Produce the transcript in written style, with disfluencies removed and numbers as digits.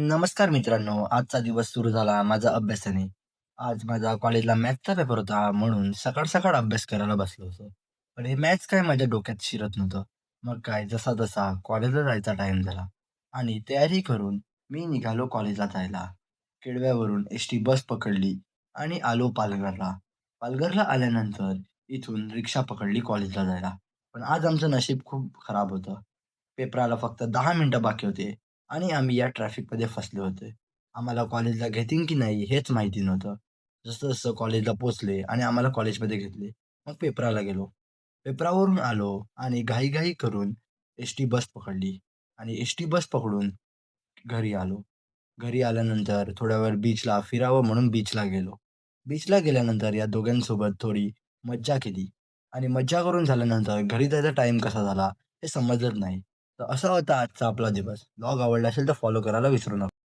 नमस्कार मित्रांनो. आजचा दिवस सुरू झाला माझा अभ्यासाने. आज माझा कॉलेजला मॅथ्सचा पेपर होता म्हणून सकाळ-सकाळ अभ्यास करायला बसलो होतो. पण हे मॅथ्स काय माझ्या डोक्यात शिरत नव्हतं. मग काय जसा-जसा कॉलेजला जायचा टाईम झाला आणि तयारी करून मी निघालो कॉलेजला जायला. केडव्यावरून एसटी बस पकडली आणि आलो पालघरला. पालघरला आल्यानंतर इथून रिक्षा पकडली कॉलेजला जायला. पण आज आमचं नशीब खूप खराब होतं. पेपराला फक्त 10 मिनिटं बाकी होते. आणि आम्ही या ट्रॅफिकमध्ये फसले होते. आम्हाला कॉलेजला घेतील की नाही हेच माहिती नव्हतं. जसं-जसं कॉलेजला पोहोचले आणि आम्हाला कॉलेजमध्ये घेतले. मग पेपराला गेलो. पेपरावरून आलो आणि घाई-घाई करून एसटी बस पकडली आणि एसटी बस पकडून घरी आलो. घरी आल्यानंतर थोड्या वेळ बीचला फिरावं म्हणून बीचला गेलो. बीचला गेल्यानंतर या दोघांसोबत थोडी मज्जा केली आणि मज्जा करून झाल्यानंतर घरी जायचा टाईम कसा झाला हे समजलंच नाही. तर असा होता आजचा आपला दिवस. ब्लॉग आवडला असेल तर फॉलो करायला विसरू नका.